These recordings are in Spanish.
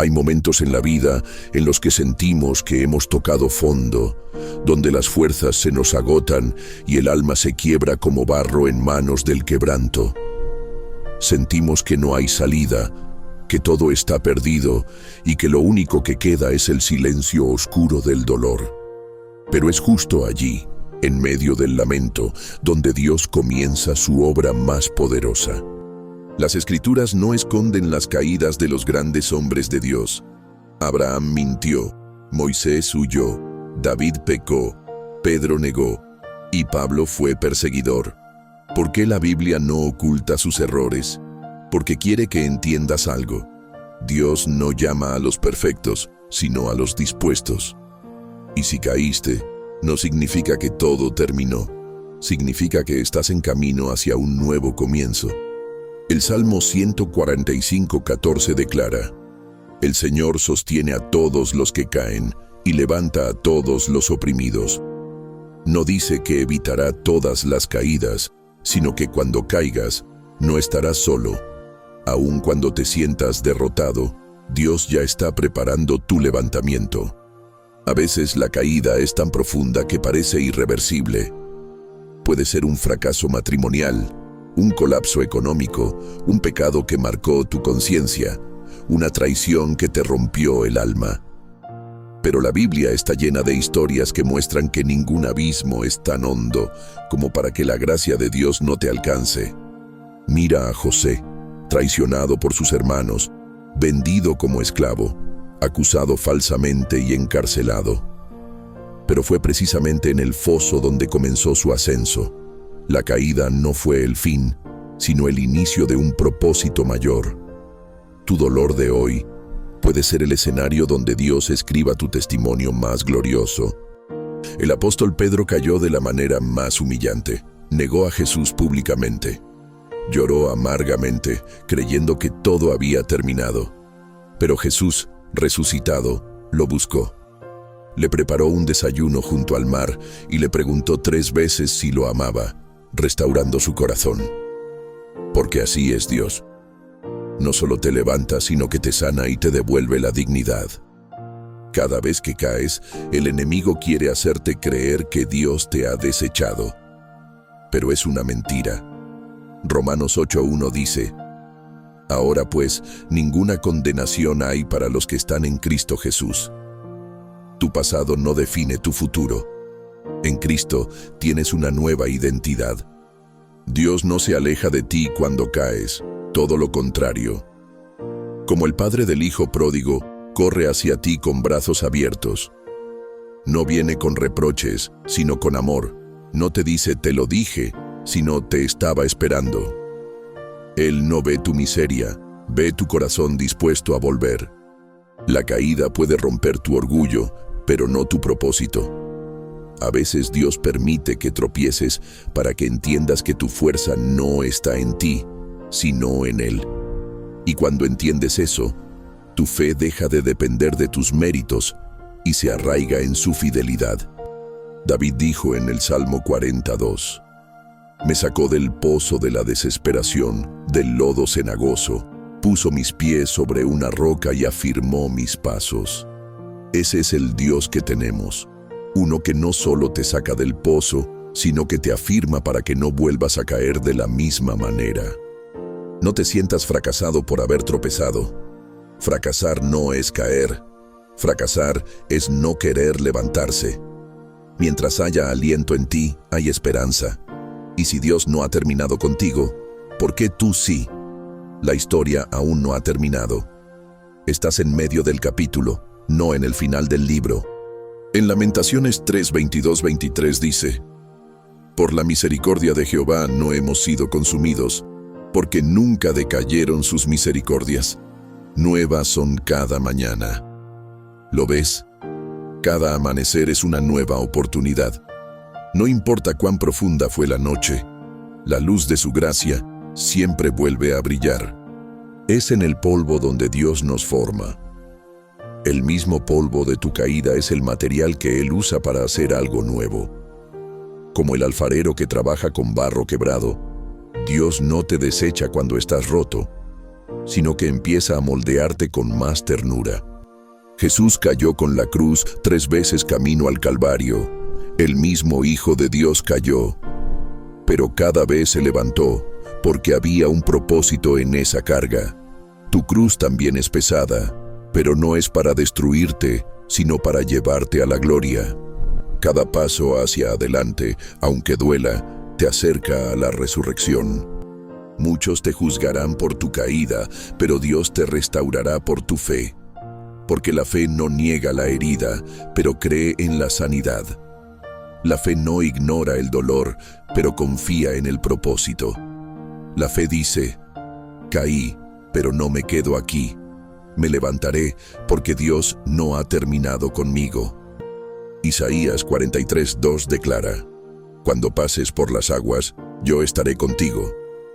Hay momentos en la vida en los que sentimos que hemos tocado fondo, donde las fuerzas se nos agotan y el alma se quiebra como barro en manos del quebranto. Sentimos que no hay salida, que todo está perdido y que lo único que queda es el silencio oscuro del dolor. Pero es justo allí, en medio del lamento, donde Dios comienza su obra más poderosa. Las Escrituras no esconden las caídas de los grandes hombres de Dios. Abraham mintió, Moisés huyó, David pecó, Pedro negó y Pablo fue perseguidor. ¿Por qué la Biblia no oculta sus errores? Porque quiere que entiendas algo. Dios no llama a los perfectos, sino a los dispuestos. Y si caíste, no significa que todo terminó. Significa que estás en camino hacia un nuevo comienzo. El Salmo 145:14 declara: El Señor sostiene a todos los que caen y levanta a todos los oprimidos. No dice que evitará todas las caídas, sino que cuando caigas, no estarás solo. Aun cuando te sientas derrotado, Dios ya está preparando tu levantamiento. A veces la caída es tan profunda que parece irreversible. Puede ser un fracaso matrimonial, un colapso económico, un pecado que marcó tu conciencia, una traición que te rompió el alma. Pero la Biblia está llena de historias que muestran que ningún abismo es tan hondo como para que la gracia de Dios no te alcance. Mira a José, traicionado por sus hermanos, vendido como esclavo, acusado falsamente y encarcelado. Pero fue precisamente en el foso donde comenzó su ascenso. La caída no fue el fin, sino el inicio de un propósito mayor. Tu dolor de hoy puede ser el escenario donde Dios escriba tu testimonio más glorioso. El apóstol Pedro cayó de la manera más humillante. Negó a Jesús públicamente. Lloró amargamente, creyendo que todo había terminado. Pero Jesús, resucitado, lo buscó. Le preparó un desayuno junto al mar y le preguntó 3 veces si lo amaba, restaurando su corazón. Porque así es Dios. No solo te levanta, sino que te sana y te devuelve la dignidad. Cada vez que caes, el enemigo quiere hacerte creer que Dios te ha desechado. Pero es una mentira. Romanos 8:1 dice: Ahora pues, ninguna condenación hay para los que están en Cristo Jesús. Tu pasado no define tu futuro. En Cristo tienes una nueva identidad. Dios no se aleja de ti cuando caes, todo lo contrario. Como el padre del hijo pródigo, corre hacia ti con brazos abiertos. No viene con reproches, sino con amor. No te dice te lo dije, sino te estaba esperando. Él no ve tu miseria, ve tu corazón dispuesto a volver. La caída puede romper tu orgullo, pero no tu propósito. A veces Dios permite que tropieces para que entiendas que tu fuerza no está en ti, sino en Él. Y cuando entiendes eso, tu fe deja de depender de tus méritos y se arraiga en su fidelidad. David dijo en el Salmo 42: Me sacó del pozo de la desesperación, del lodo cenagoso, puso mis pies sobre una roca y afirmó mis pasos. Ese es el Dios que tenemos, uno que no solo te saca del pozo, sino que te afirma para que no vuelvas a caer de la misma manera. No te sientas fracasado por haber tropezado. Fracasar no es caer. Fracasar es no querer levantarse. Mientras haya aliento en ti, hay esperanza. Y si Dios no ha terminado contigo, ¿por qué tú sí? La historia aún no ha terminado. Estás en medio del capítulo, no en el final del libro. En Lamentaciones 3:22-23 dice: Por la misericordia de Jehová no hemos sido consumidos, porque nunca decayeron sus misericordias. Nuevas son cada mañana. ¿Lo ves? Cada amanecer es una nueva oportunidad. No importa cuán profunda fue la noche, la luz de su gracia siempre vuelve a brillar. Es en el polvo donde Dios nos forma. El mismo polvo de tu caída es el material que Él usa para hacer algo nuevo. Como el alfarero que trabaja con barro quebrado, Dios no te desecha cuando estás roto. sino que empieza a moldearte con más ternura. Jesús cayó con la cruz 3 veces camino al Calvario. El mismo Hijo de Dios cayó, pero cada vez se levantó, porque había un propósito en esa carga. Tu cruz también es pesada, pero no es para destruirte, sino para llevarte a la gloria. Cada paso hacia adelante, aunque duela, te acerca a la resurrección. Muchos te juzgarán por tu caída, pero Dios te restaurará por tu fe. Porque la fe no niega la herida, pero cree en la sanidad. La fe no ignora el dolor, pero confía en el propósito. La fe dice: caí, pero no me quedo aquí. Me levantaré, porque Dios no ha terminado conmigo. Isaías 43:2 declara: cuando pases por las aguas, yo estaré contigo,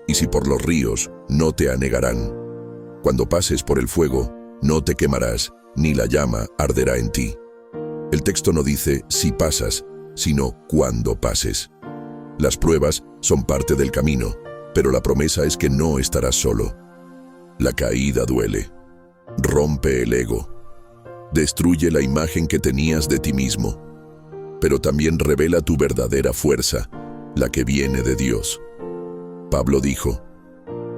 y si por los ríos, no te anegarán. Cuando pases por el fuego, no te quemarás, ni la llama arderá en ti. El texto no dice si pasas, sino cuando pases. Las pruebas son parte del camino, pero la promesa es que no estarás solo. La caída duele. Rompe el ego. Destruye la imagen que tenías de ti mismo, pero también revela tu verdadera fuerza, la que viene de Dios. Pablo dijo: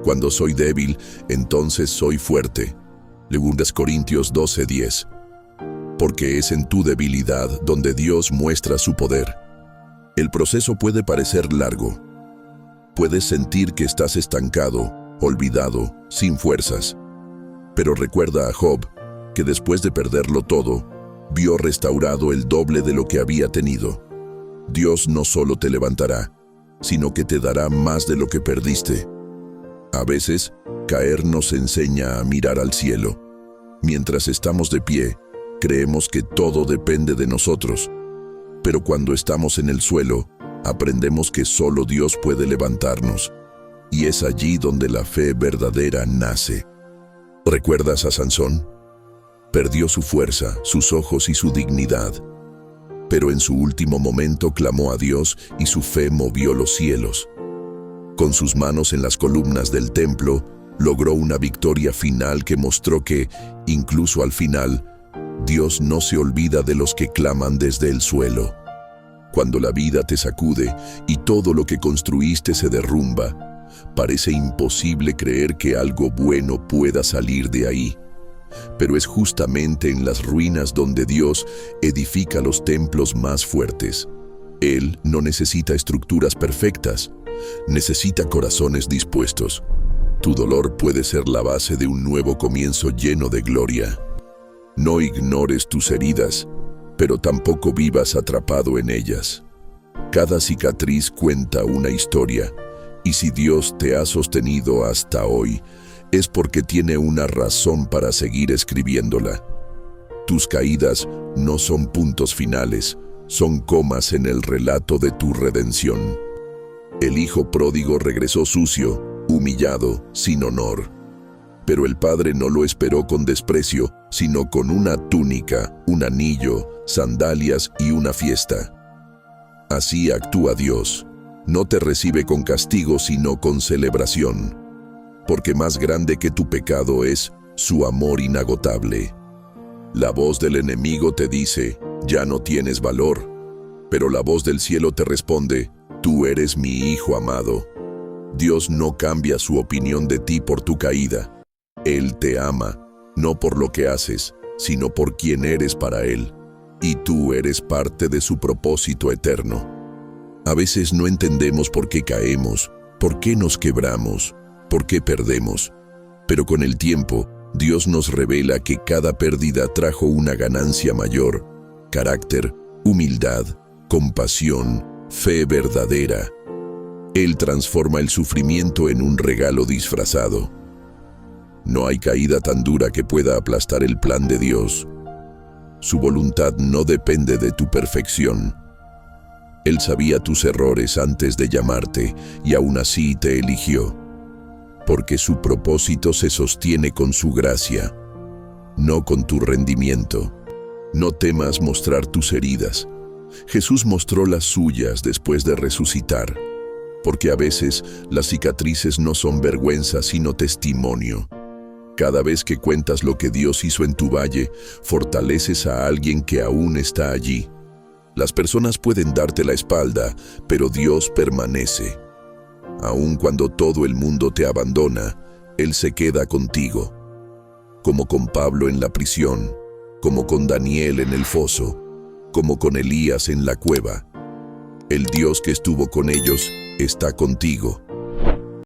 cuando soy débil, entonces soy fuerte. 2 Corintios 12:10. Porque es en tu debilidad donde Dios muestra su poder. El proceso puede parecer largo. Puedes sentir que estás estancado, olvidado, sin fuerzas. Pero recuerda a Job, que después de perderlo todo, vio restaurado el doble de lo que había tenido. Dios no solo te levantará, sino que te dará más de lo que perdiste. A veces, caer nos enseña a mirar al cielo. Mientras estamos de pie, creemos que todo depende de nosotros. Pero cuando estamos en el suelo, aprendemos que solo Dios puede levantarnos. Y es allí donde la fe verdadera nace. ¿Recuerdas a Sansón? Perdió su fuerza, sus ojos y su dignidad. Pero en su último momento clamó a Dios y su fe movió los cielos. Con sus manos en las columnas del templo, logró una victoria final que mostró que, incluso al final, Dios no se olvida de los que claman desde el suelo. Cuando la vida te sacude y todo lo que construiste se derrumba, parece imposible creer que algo bueno pueda salir de ahí. Pero es justamente en las ruinas donde Dios edifica los templos más fuertes. Él no necesita estructuras perfectas, necesita corazones dispuestos. Tu dolor puede ser la base de un nuevo comienzo lleno de gloria. No ignores tus heridas, pero tampoco vivas atrapado en ellas. Cada cicatriz cuenta una historia, y si Dios te ha sostenido hasta hoy, es porque tiene una razón para seguir escribiéndola. Tus caídas no son puntos finales, son comas en el relato de tu redención. El hijo pródigo regresó sucio, humillado, sin honor. Pero el padre no lo esperó con desprecio, sino con una túnica, un anillo, sandalias y una fiesta. Así actúa Dios. No te recibe con castigo, sino con celebración. Porque más grande que tu pecado es su amor inagotable. La voz del enemigo te dice: ya no tienes valor. Pero la voz del cielo te responde: tú eres mi hijo amado. Dios no cambia su opinión de ti por tu caída. Él te ama, no por lo que haces, sino por quien eres para Él. Y tú eres parte de su propósito eterno. A veces no entendemos por qué caemos, por qué nos quebramos, por qué perdemos. Pero con el tiempo, Dios nos revela que cada pérdida trajo una ganancia mayor: carácter, humildad, compasión, fe verdadera. Él transforma el sufrimiento en un regalo disfrazado. No hay caída tan dura que pueda aplastar el plan de Dios. Su voluntad no depende de tu perfección. Él sabía tus errores antes de llamarte y aún así te eligió. Porque su propósito se sostiene con su gracia, no con tu rendimiento. No temas mostrar tus heridas. Jesús mostró las suyas después de resucitar. Porque a veces las cicatrices no son vergüenza sino testimonio. Cada vez que cuentas lo que Dios hizo en tu valle, fortaleces a alguien que aún está allí. Las personas pueden darte la espalda, pero Dios permanece. Aun cuando todo el mundo te abandona, Él se queda contigo. Como con Pablo en la prisión, como con Daniel en el foso, como con Elías en la cueva. El Dios que estuvo con ellos está contigo.